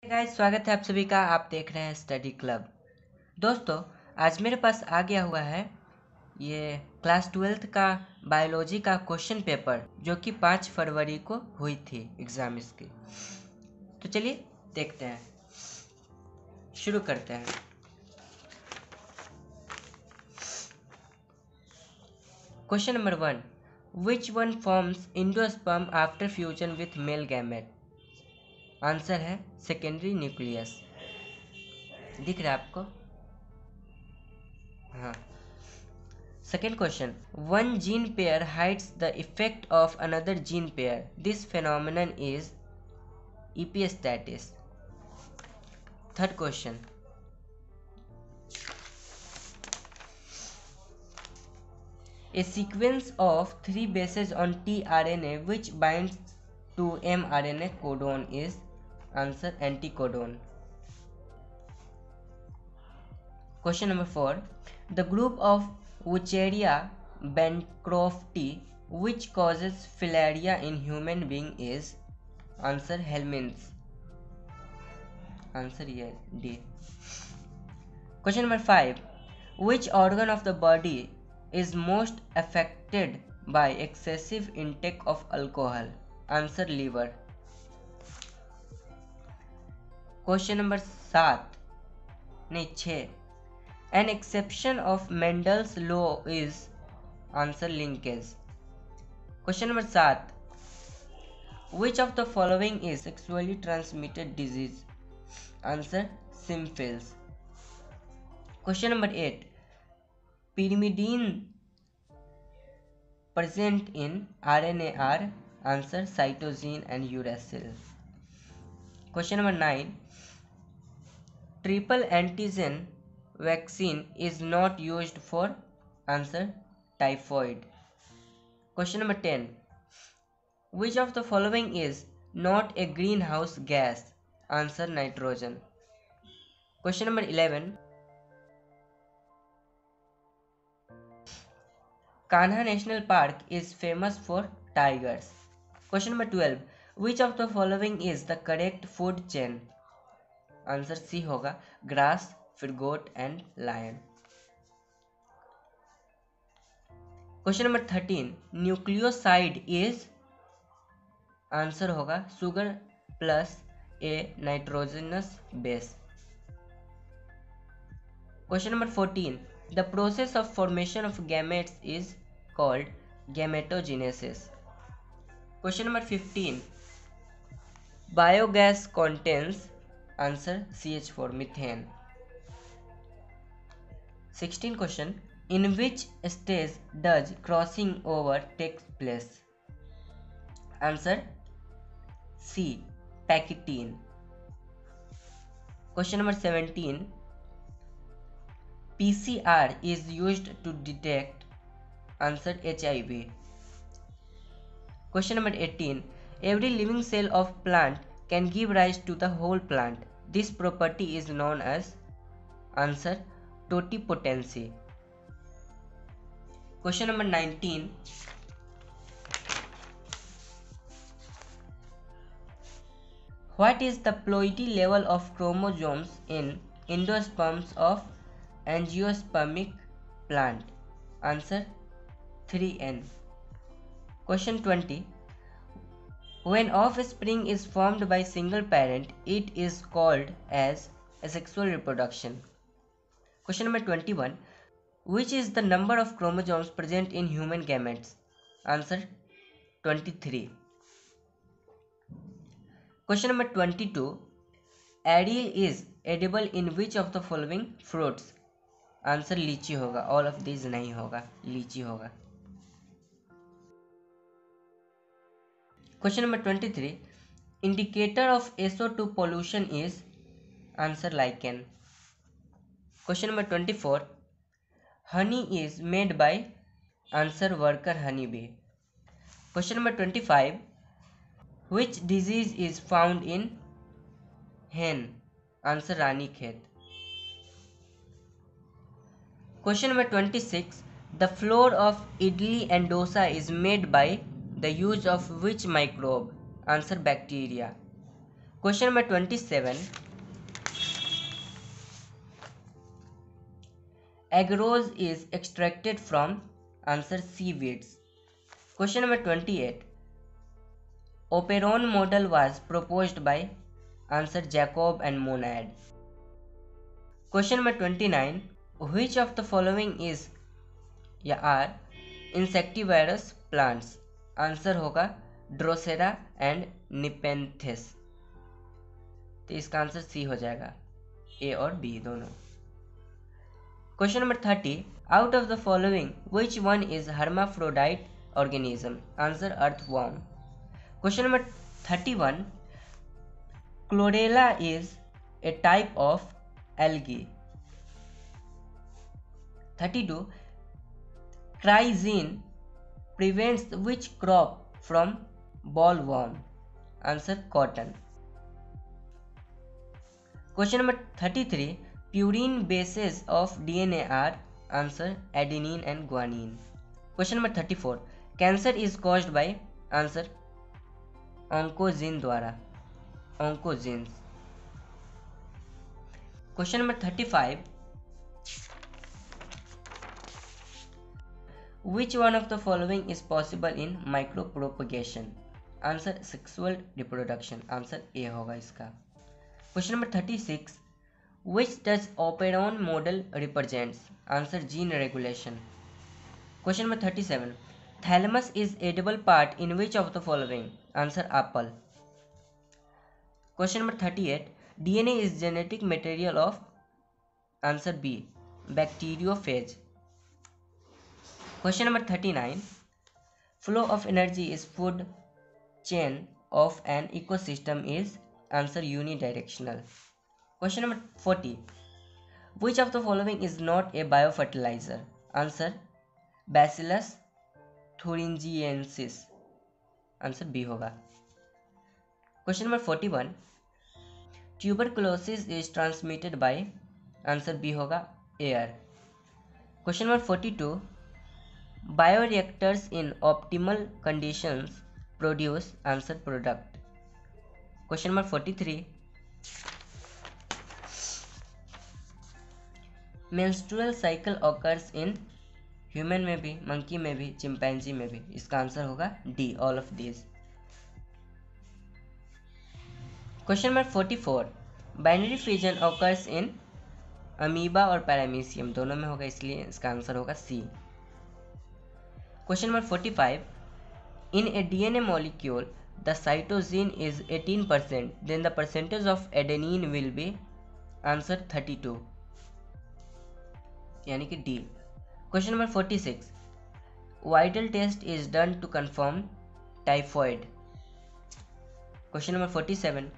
Guys, स्वागत है आप सभी का। आप देख रहे हैं स्टडी क्लब। दोस्तों, आज मेरे पास आ गया हुआ है ये क्लास 12th का बायोलॉजी का क्वेश्चन पेपर, जो कि 5 फरवरी को हुई थी एग्ज़ाम इसकी। तो चलिए देखते हैं, शुरू करते हैं। Question number 1, which one forms endosperm after fusion with male gamete? Answer है सेकेंडरी न्यूक्लियस। दिख रहा है आपको? हाँ। Second question, one gene pair hides the effect of another gene pair. This phenomenon is epistasis. Third question, a sequence of 3 bases on tRNA which binds to mRNA codon is answer anticodon. Question number 4, the group of Wucheria bancrofti which causes filaria in human being is answer helminths. Answer here D. Question number 5, which organ of the body is most affected by excessive intake of alcohol? Answer liver. Question number 6, an exception of Mendel's law is answer linkage. Question number 7, which of the following is sexually transmitted disease? Answer syphilis. Question number 8, pyrimidine present in RNA are answer cytosine and uracil. Question number 9, triple antigen vaccine is not used for answer typhoid. Question number 10, which of the following is not a greenhouse gas? Answer nitrogen. Question number 11, Kanha National Park is famous for tigers. Question number 12, which of the following is the correct food chain? Answer C होगा grass, फिर goat and lion. Question number 13, nucleoside is answer होगा sugar plus a nitrogenous base. Question number 14, the process of formation of gametes is called gametogenesis. Question number 15, biogas contains answer CH4 methane. 16 question, in which stage does crossing over takes place? Answer C, Pachytene. Question number 17, PCR is used to detect answer HIV. Question number 18, every living cell of plant can give rise to the whole plant. This property is known as answer totipotency. Question number 19, what is the ploidy level of chromosomes in endosperms of angiospermic plant? Answer 3n. Question 20, when offspring is formed by single parent, it is called as asexual reproduction. Question number 21, which is the number of chromosomes present in human gametes? Answer 23. Question number 22, Ariel is edible in which of the following fruits? Answer लीची होगा, all of these नहीं होगा, लीची होगा. Question number 23, indicator of SO2 pollution is answer lichen. Question number 24, honey is made by answer worker honeybee. Question number 25, which disease is found in hen? Answer Ranikhet. Question number 26, the flour of idli and dosa is made by the use of which microbe? Answer bacteria. Question number 27. Agarose is extracted from, answer, seaweeds. Question number 28. Operon model was proposed by, answer, Jacob and Monod. Question number 29. Which of the following is या are insectivorous plants? Answer होगा Drosera and nepenthes. तो इसका answer C हो जाएगा, ए और B दोनों। Question number 30. Out of the following which one is hermaphrodite organism? Answer earthworm. Question number 31. Chlorella is a type of algae. 32. Triazine prevents which crop from bollworm? Answer cotton. Question number 33. Purine bases of DNA are, answer, adenine and guanine. Question number 34. Cancer is caused by, answer, oncogene द्वारा, oncogenes. Question number 35. Which one of the following is possible in micropropagation? Answer sexual reproduction. Answer A होगा इसका. Question number 36. Which does Operon model represents? Answer gene regulation. Question number 37. Thalamus is edible part in which of the following? Answer apple. Question number 38. DNA is genetic material of, answer B, bacteriophage. Question number 39. Flow of energy is food chain of an ecosystem is, answer, unidirectional. Question number 40. Which of the following is not a biofertilizer? Answer Bacillus thuringiensis. Answer B होगा. Question number 41. Tuberculosis is transmitted by, answer B होगा, air. Question number 42. Bioreactors in optimal conditions produce, answer, product. Question number 43. Menstrual cycle occurs in human में भी, monkey में भी, chimpanzee में भी. इसका answer होगा D, all of these. Question number 44. Binary fission occurs in amoeba और paramecium दोनों में होगा, इसलिए इसका आंसर होगा C. Question number 45. In a DNA molecule, the cytosine is 18%, then the percentage of adenine will be, answer, 32. यानी कि D. Question number 46. Widal test is done to confirm typhoid. Question number 47.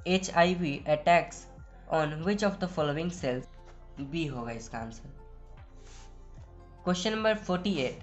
HIV attacks on which of the following cells? B होगा इसका answer. Question number 48.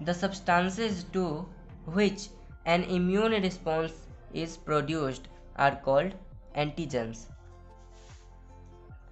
The substances to which an immune response is produced are called antigens.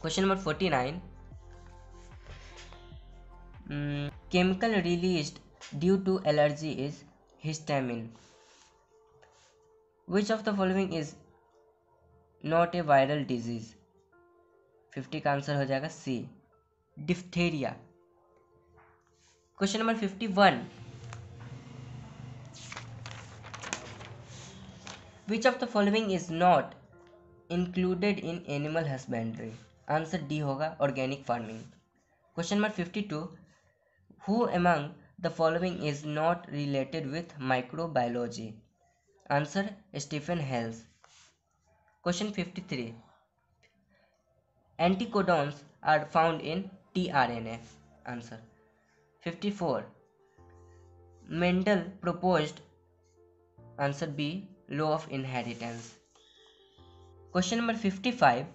Question number 49. Chemical released due to allergy is histamine. Which of the following is not a viral disease? 50 का answer हो जाएगा C, diphtheria. Question number 51. Which of the following is not included in animal husbandry? Answer D होगा, organic farming. Question number 52. Who among the following is not related with microbiology? Answer Stephen Hales. Question 53. Anticodons are found in tRNA. Answer 54. Mendel proposed, answer B, law of inheritance. Question number 55.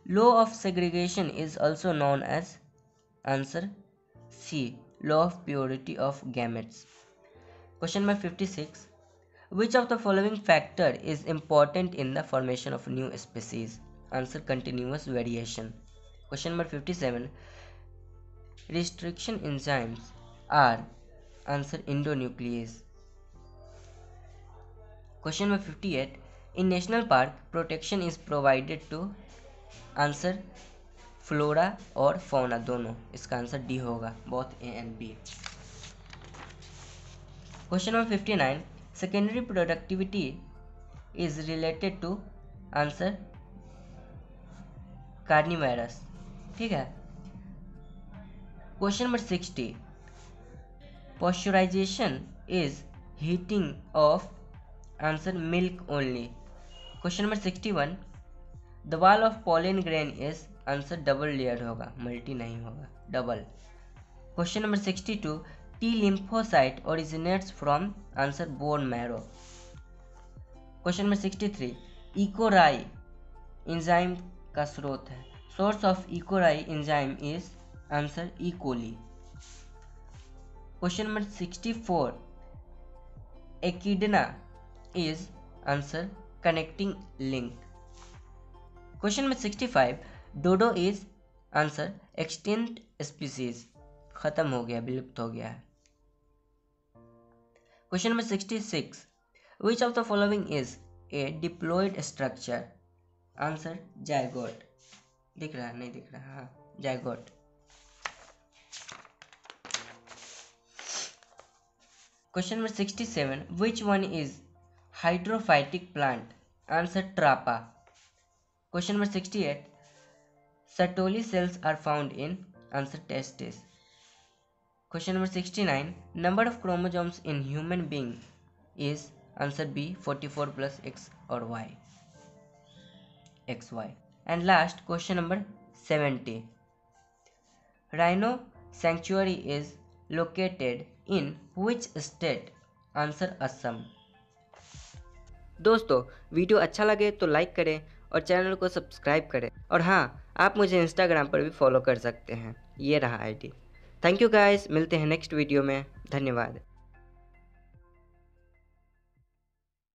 Law of segregation is also known as, answer C, law of purity of gametes. Question number 56. Which of the following factor is important in the formation of new species? Answer continuous variation. Question number 57. Restriction enzymes are, answer endonuclease. Question number 58, in national park protection is provided to, answer flora और fauna दोनों, इसका answer D होगा, both A and B. Question number 59, secondary productivity is related to, answer carnivorous, ठीक है। Question number 60, pasteurization is heating of, answer milk only. Question number 61, the wall of pollen grain is, answer double layer होगा, multi नहीं होगा, double. Question number 62, T lymphocyte originates from, answer bone marrow. Question number 63, EcoRI enzyme का स्रोत है, source of EcoRI enzyme is, answer E coli. Question number 64, echidna is, answer connecting link. Question number 65, dodo is, answer extinct species, खत्म हो गया, विलुप्त हो गया है। Question number 66, which of the following is a diploid structure, answer zygote. दिख रहा है, नहीं दिख रहा, हाँ zygote. Question number 67, which one is hydrophytic plant, answer Trapa. Question number 68, Sertoli cells are found in, answer testis. Question number 69, number of chromosomes in human being is, answer B 44 plus X or Y, X Y. And last question number 70, rhino sanctuary is located in which state, answer Assam. दोस्तों video अच्छा लगे तो like करें और channel को subscribe करें, और हाँ आप मुझे इंस्टाग्राम पर भी फॉलो कर सकते हैं, ये रहा आईडी। थैंक यू गाइस, मिलते हैं नेक्स्ट वीडियो में, धन्यवाद।